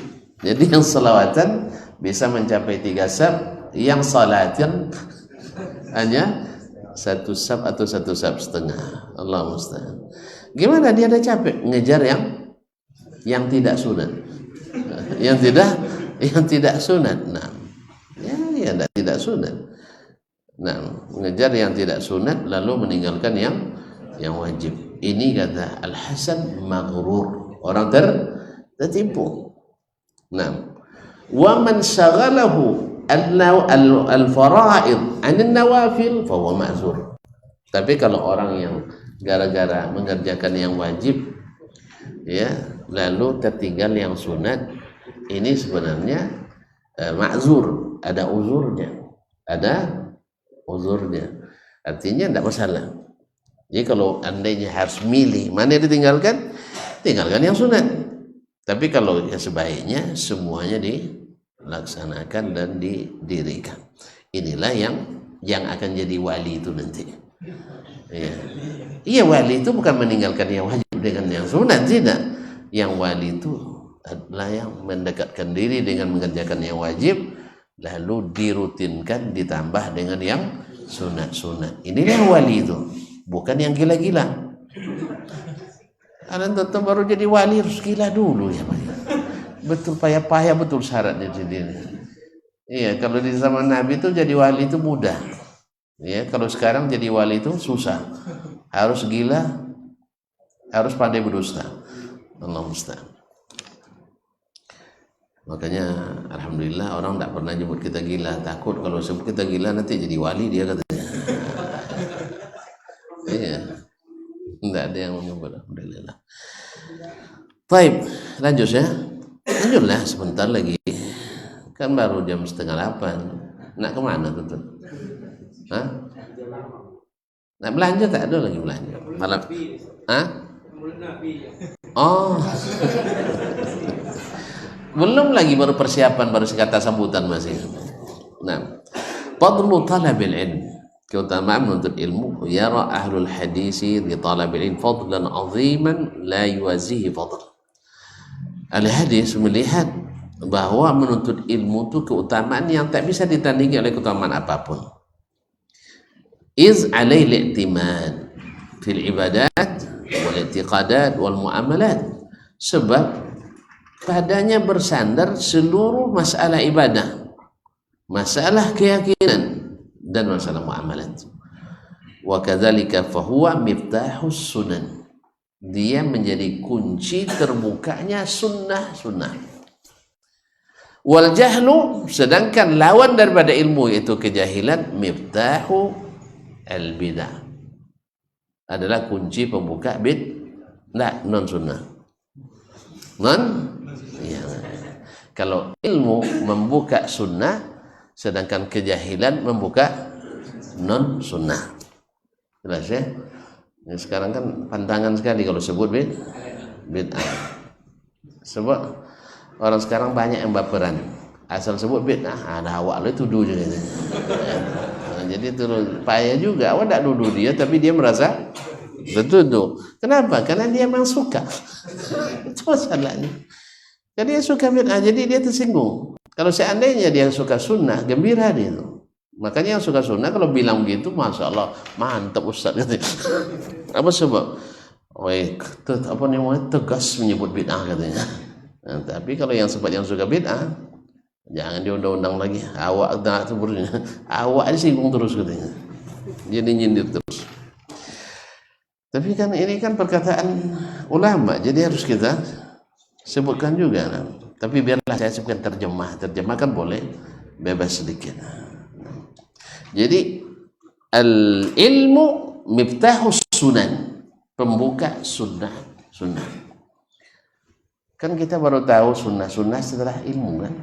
Jadi yang salawatan bisa mencapai 3 sab, yang salatan hanya 1 sab atau 1 sab setengah. Allah musta'an. Gimana dia ada capek ngejar yang tidak sunat, yang tidak sunat. Nah, ya tidak sunat. Nah, mengejar yang tidak sunat lalu meninggalkan yang wajib. Ini kata Al-Hasan maghrur, orang tertipu. Nah, wa man shaghalahu al-fara'id 'an an-nawafil fa huwa ma'zur. Tapi kalau orang yang gara-gara mengerjakan yang wajib ya, lalu tertinggal yang sunat, ini sebenarnya ma'zur, ada uzurnya. Artinya tidak masalah. Jadi kalau andainya harus milih mana yang ditinggalkan, tinggalkan yang sunat. Tapi kalau yang sebaiknya semuanya dilaksanakan dan didirikan. Inilah yang akan jadi wali itu nanti. Iya, wali itu bukan meninggalkan yang wajib dengan yang sunat, tidak. Yang wali itu adalah yang mendekatkan diri dengan mengerjakan yang wajib, lalu dirutinkan ditambah dengan yang sunat-sunat. Inilah wali itu, bukan yang gila-gila. Kalian tetap baru jadi wali harus gila dulu ya, betul payah-payah betul syaratnya sendiri. Iya, kalau di zaman Nabi itu jadi wali itu mudah. Ya, kalau sekarang jadi wali itu susah. Harus gila, harus pandai berdusta. Allah musta'an. Makanya alhamdulillah orang tidak pernah nyebut kita gila. Takut kalau sebut kita gila nanti jadi wali dia katanya. Iya, tidak ada yang menyebut. Alhamdulillah. Baik, lanjut ya. Lanjutlah sebentar lagi. Kan baru jam 7:30. Nak kemana tuh? Hah? Nak belanja tak ada lagi belanja. Malam. Hah? Oh. Belum lagi, baru persiapan, baru sekata sambutan masih. Nah, fadlu talabil ilm, keutamaan menuntut ilmu. Yara ahlul hadisi di talabil ilm fadlan aziman la yuwazihi fadl. Ahli hadis melihat bahwa menuntut ilmu itu keutamaan yang tak bisa ditandingi oleh keutamaan apapun. Iz alaihi al-i'timad fil ibadat wal i'tiqadat wal muamalat. Sebab padanya bersandar seluruh masalah ibadah, masalah keyakinan dan masalah muamalat. Wa kadzalika fahuwa miftahus sunan. Dia menjadi kunci terbukanya sunnah-sunnah. Wal jahlu, sedangkan lawan daripada ilmu yaitu kejahilan, miftahu al bidah, adalah kunci pembuka non sunnah. Ya. Kalau ilmu membuka sunnah, sedangkan kejahilan membuka non sunnah. Jelas ya? Ya, sekarang kan pantangan sekali kalau sebut bid'ah. Sebab orang sekarang banyak yang baperan. Asal sebut bid'ah, ada awak lu tuduh juga. Nah, jadi itu payah juga. Awak tak tuduh dia, tapi dia merasa Tertuduh. Kenapa? Karena dia memang suka. Itu masalahnya. Jadi dia suka bid'ah, jadi dia tersinggung. Kalau seandainya dia suka sunnah, gembira dia itu. Makanya yang suka sunnah kalau bilang begitu, masya Allah, mantap Ustaz. Apa sebab? Apa namanya, tegas menyebut bid'ah katanya. Nah, tapi kalau yang suka bid'ah, jangan diundang-undang lagi. Awak tak sebenarnya, awak disinggung terus katanya. Jadi nyindir terus. Tapi kan ini kan perkataan ulama, jadi harus kita sebutkan juga. Tapi biarlah saya sebutkan terjemah kan boleh bebas sedikit. Jadi al-ilmu miftahus sunan, pembuka sunnah. Kan kita baru tahu sunnah setelah ilmu kan.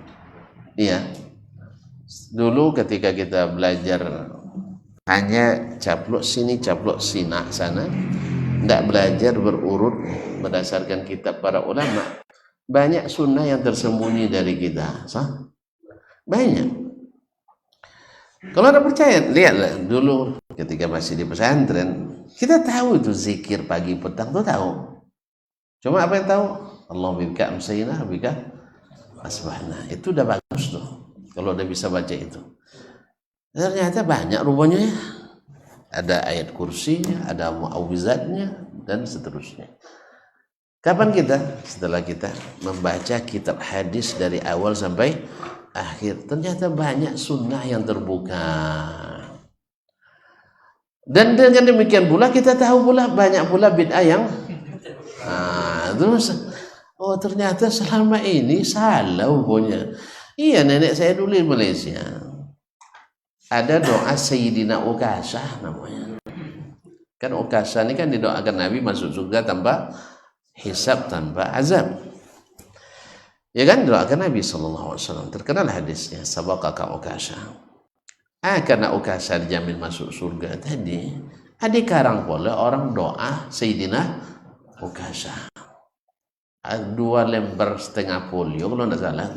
Iya. Dulu ketika kita belajar hanya caplok sini, caplok sini, sana, tidak belajar berurut berdasarkan kitab para ulama, banyak sunnah yang tersembunyi dari kita. Banyak. Kalau anda percaya, lihatlah dulu ketika masih di pesantren, kita tahu itu zikir pagi petang tuh tahu. Cuma apa yang tahu? Allah bika amsayna bika asbahna. Itu udah bagus tuh. Kalau udah bisa baca itu. Ternyata banyak rupanya ya. Ada ayat kursinya, ada mu'awwizatnya, dan seterusnya. Kapan kita? Setelah kita membaca kitab hadis dari awal sampai akhir. Ternyata banyak sunnah yang terbuka. Dan dengan demikian pula kita tahu pula banyak pula bid'ah yang terus ternyata selama ini salah pokoknya. Iya, nenek saya dulu di Malaysia. Ada doa Sayyidina Ukasah namanya. Kan Ukasah ini kan didoakan Nabi masuk surga tanpa hisab, tanpa azab. Ya kan doakan Nabi SAW. Terkenal hadisnya, sabaqaka Ukasah. Karena Ukasah dijamin masuk surga tadi, dikarang pula orang doa Sayyidina Ukasah. 2 lembar setengah folio kalau tidak salah.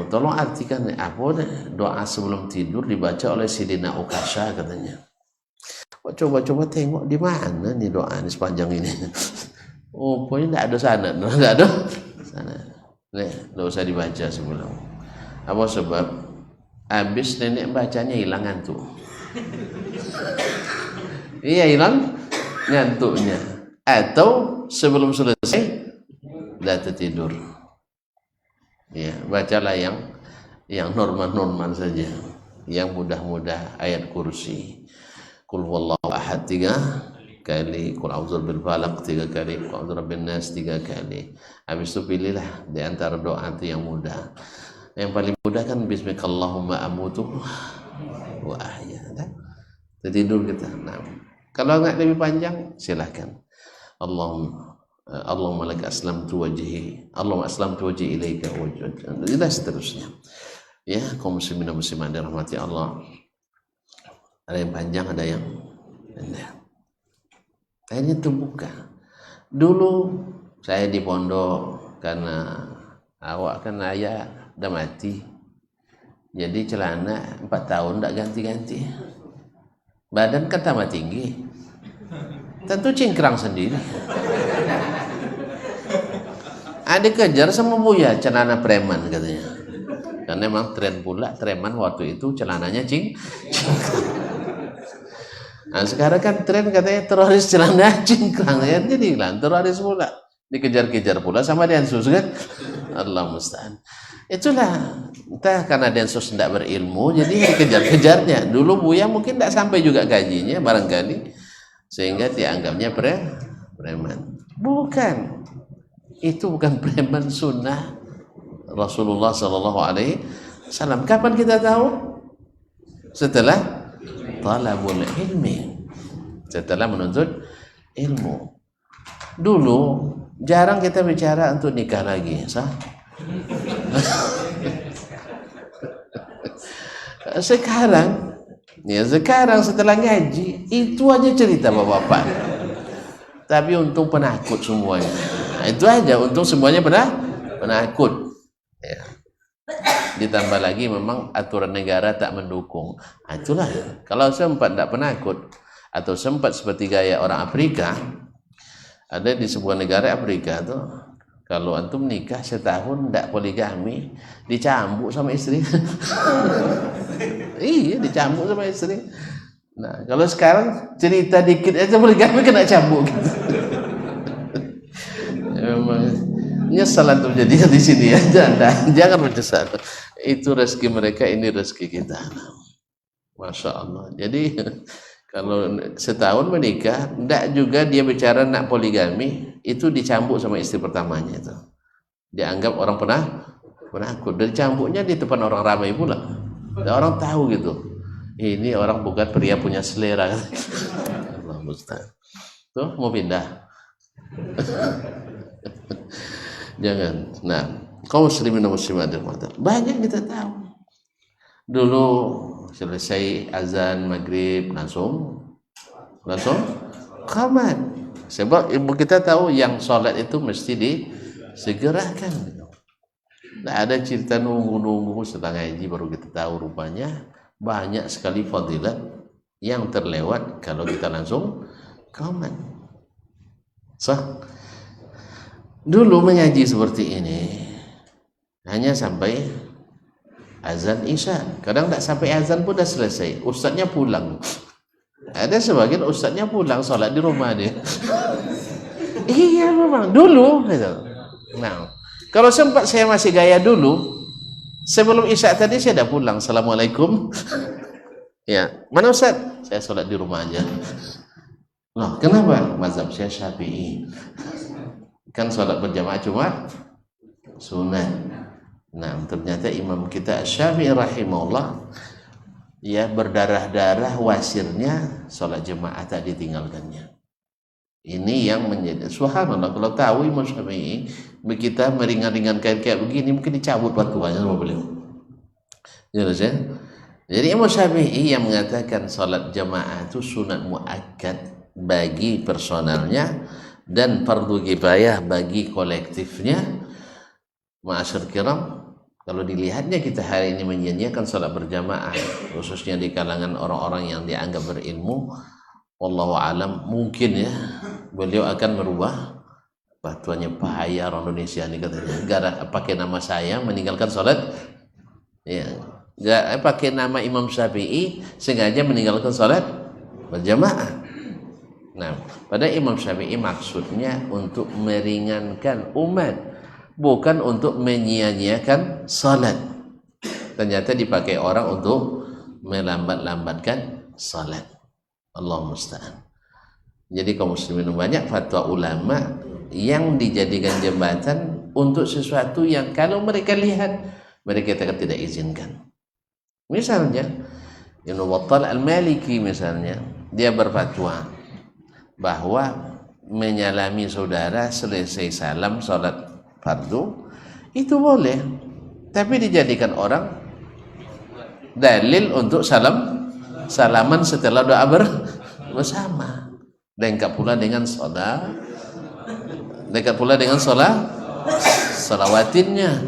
Tolong artikan apa doa sebelum tidur dibaca oleh Sayyidina Ukasha katanya. Coba-coba tengok di mana nih doa ini sepanjang ini. Pokoknya tidak ada sanad, tidak ada sanad. Nih, tidak usah dibaca sebelum. Apa sebab? Habis nenek bacanya hilang ngantuk. Iya, hilang ngantuknya. Atau sebelum selesai dah tertidur. Ya, bacalah yang normal-normal saja, yang mudah-mudah, ayat kursi, qul huwallahu ahad 3 kali, qul a'udzu birabbil falaq 3 kali, qul a'udzu birabbin nas 3 kali. Habis itu pilihlah di antara doa itu yang mudah. Yang paling mudah kan bismikallahumma amutu wa ahya. Tertidur kita. Nah, kalau enggak lebih panjang silahkan. Allahumma laka aslamtu wajhi, Allahumma aslamtu wajhi ilaika wajhi, dan seterusnya. Ya, kaum muslimin dan muslimat dirahmati Allah. Ada yang panjang, ada yang pendek. Akhirnya terbuka. Dulu saya di pondok karena awak kan ayah udah mati. Jadi celana 4 tahun tak ganti-ganti. Badan kan tambah tinggi. Tentu cingkrang sendiri. Ada kejar sama Buya celana preman katanya. Karena memang tren pula preman waktu itu celananya cingkrang. Nah, sekarang kan tren katanya teroris celana cingkrang ya, jadi bilang teroris pula. Dikejar-kejar pula sama Densus kan. Allah musta'an. Itulah, entah karena Densus tidak berilmu jadi dikejar-kejarnya. Dulu Buya mungkin tidak sampai juga gajinya barangkali, sehingga dianggapnya preman. Bukan, itu bukan preman, sunnah Rasulullah SAW. Kapan kita tahu? Setelah talabul ilmi, setelah menuntut ilmu. Dulu jarang kita bicara untuk nikah lagi, sah? Sekarang setelah ngaji itu aja cerita bapak-bapak. Tapi untung penakut semuanya. Nah, itu aja, untung semuanya penakut. Ya. Ditambah lagi memang aturan negara tak mendukung. Nah, itulah kalau sempat tak penakut, atau sempat seperti gaya orang Afrika. Ada di sebuah negara Afrika tuh, kalau antum nikah setahun tidak poligami, dicambuk sama istri. Iya, dicambuk sama istri. Nah, kalau sekarang cerita dikit aja poligami kena cambuk. Gitu. Memang nyesal antum jadi di sini ya, jangan menyesal. Itu rezeki mereka, ini rezeki kita. Masya Allah. Jadi kalau setahun menikah, tidak juga dia bicara nak poligami, itu dicambuk sama istri pertamanya itu. Dianggap orang penakut. Dan cambuknya di depan orang ramai pula. Dan orang tahu gitu. Ini orang bukan pria punya selera. Allah musta'an. Tuh mau pindah. Jangan. Nah, kaum muslimin dan muslimat banyak kita tahu. Dulu selesai azan maghrib langsung qamat. Sebab ibu kita tahu yang sholat itu mesti disegerakan. Tidak ada cerita nunggu setelah ngaji baru kita tahu. Rupanya banyak sekali fadilat yang terlewat kalau kita langsung qamat. Dulu mengaji seperti ini hanya sampai azan isya. Kadang tak sampai azan pun dah selesai, ustaznya pulang. Ada sebagian ustaznya pulang sholat di rumah dia. Iya memang dulu gitu. Nah, kalau sempat saya masih gaya dulu, sebelum isya tadi saya dah pulang. Assalamualaikum. Ya, mana ustaz? Saya sholat di rumah aja. Loh, kenapa? Mazhab saya Syafi'i. Kan sholat berjamaah cuma sunat. Nah, ternyata imam kita Syafi'i rahimahullah ya berdarah-darah wasirnya sholat jemaah tak ditinggalkannya. Ini yang menjadi subhanallah. Kalau tahu Imam Syafi'i kita meringan-ringankan kayak begini mungkin dicabut fatwanya sama beliau. Jelas ya? Jadi Imam Syafi'i yang mengatakan sholat jemaah itu sunat muakkad bagi personalnya dan fardu kifayah bagi kolektifnya. Ma'asyar kiram, kalau dilihatnya kita hari ini menyanyiakan salat berjamaah khususnya di kalangan orang-orang yang dianggap berilmu, wallahu alam mungkin ya beliau akan merubah fatwanya bahaya orang Indonesia ini katanya. Gara pakai nama saya meninggalkan salat ya, enggak pakai nama Imam Syafi'i sengaja meninggalkan salat berjamaah. Nah, pada Imam Syafi'i maksudnya untuk meringankan umat, bukan untuk menyia-nyiakan salat. Ternyata dipakai orang untuk melambat-lambatkan salat. Allah musta'an. Jadi kaum muslimin banyak fatwa ulama yang dijadikan jembatan untuk sesuatu yang kalau mereka lihat mereka tidak izinkan. Misalnya Ibnu Battal Al-Maliki misalnya, dia berfatwa bahwa menyalami saudara selesai salam salat fardu itu boleh, tapi dijadikan orang dalil untuk salaman setelah doa bersama. Dekat pula dengan salawatinnya.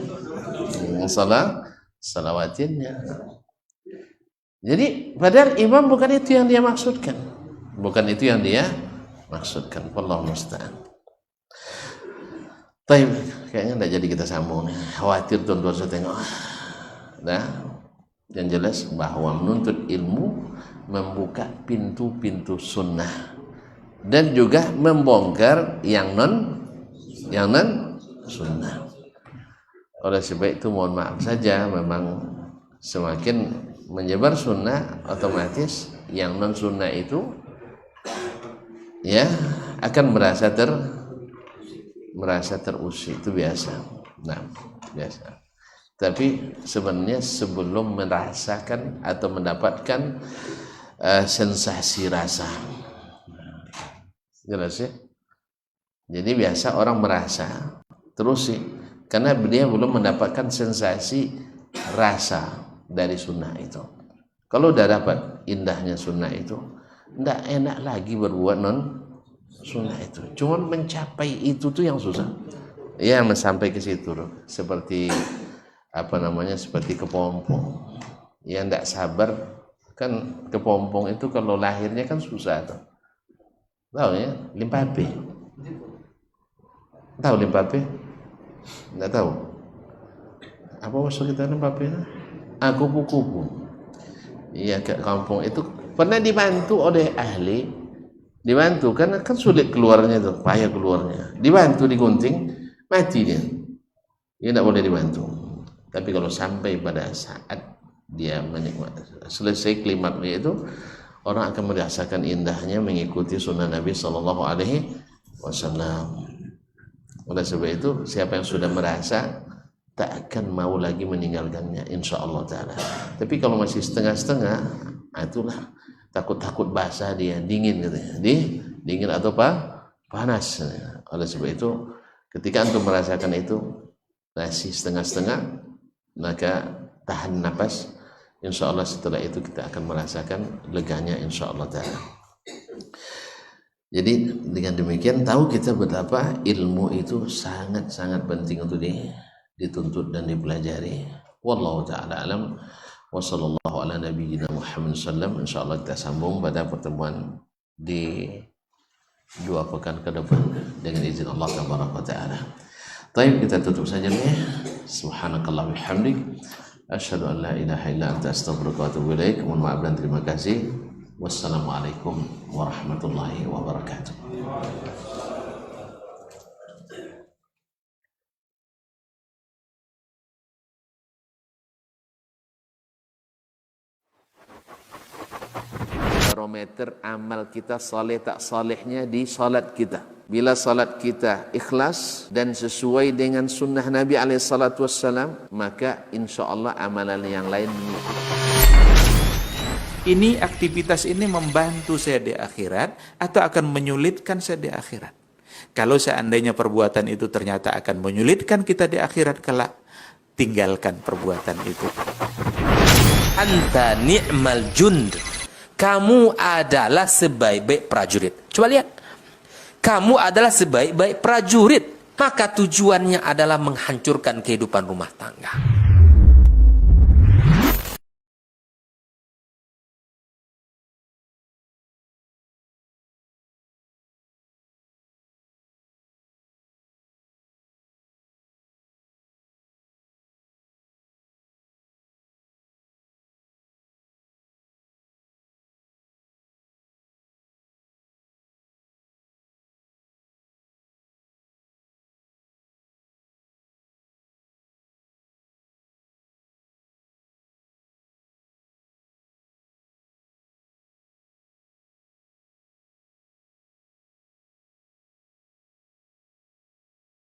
Jadi padahal imam bukan itu yang dia maksudkan. Wallahu musta'an. Tapi kayaknya tidak jadi kita sambung. Khawatir tuan-tuan saya tengok. Nah, yang jelas bahwa menuntut ilmu membuka pintu-pintu sunnah dan juga membongkar yang non sunnah. Oleh sebab itu mohon maaf saja, memang semakin menyebar sunnah otomatis yang non sunnah itu ya akan merasa terusik, itu biasa. Nah, biasa. Tapi sebenarnya sebelum merasakan atau mendapatkan sensasi rasa, jelas ya. Jadi biasa orang merasa terusik karena dia belum mendapatkan sensasi rasa dari sunnah itu. Kalau udah dapat indahnya sunnah itu, tidak enak lagi berbuat non sunnah itu. Cuman mencapai itu tuh yang susah. Ya, sampai ke situ loh. Seperti seperti kepompong yang tidak sabar Kan kepompong itu kalau lahirnya kan susah tuh. Tahu ya, limpape. Tahu limpape? Enggak tahu. Apa maksud kita limpape? Kupu-kupu. Iya, ke kampung itu pernah dibantu oleh ahli, dibantu karena kan sulit keluarnya tuh, payah keluarnya. Dibantu digunting, mati dia. Dia tidak boleh dibantu. Tapi kalau sampai pada saat dia menikmati selesai klimaknya itu, orang akan merasakan indahnya mengikuti sunnah Nabi Sallallahu Alaihi Wasallam. Oleh sebab itu, siapa yang sudah merasa tak akan mau lagi meninggalkannya, insya Allah Taala. Tapi kalau masih setengah-setengah, itulah takut-takut basah dia, dingin katanya. Dingin atau panas. Oleh sebab itu, ketika antum merasakan itu masih setengah-setengah, maka tahan nafas. Insya Allah setelah itu kita akan merasakan leganya, insya Allah Taala. Jadi dengan demikian tahu kita betapa ilmu itu sangat-sangat penting untuk dituntut dan dipelajari. Wallahu ta'ala alam. Wa sallallahu ala nabiyyina Muhammad sallam. Insyaallah kita sambung pada pertemuan di 2 pekan ke depan dengan izin Allah tabaraka taala. Baik, kita tutup saja nih. Subhanakallah bihamdik asyhadu an la ilaha illa anta astaghfiruka wa atubu ilaik. Mohon maaf dan terima kasih. Wassalamualaikum warahmatullahi wabarakatuh. Barometer amal kita saleh tak salehnya di salat kita. Bila salat kita ikhlas dan sesuai dengan sunnah Nabi SAW, maka insya Allah amalan yang lain mengikut. Ini aktivitas ini membantu saya di akhirat atau akan menyulitkan saya di akhirat. Kalau seandainya perbuatan itu ternyata akan menyulitkan kita di akhirat kelak, tinggalkan perbuatan itu. Anta ni'mal jund. Kamu adalah sebaik-baik prajurit. Coba lihat. Kamu adalah sebaik-baik prajurit. Maka tujuannya adalah menghancurkan kehidupan rumah tangga.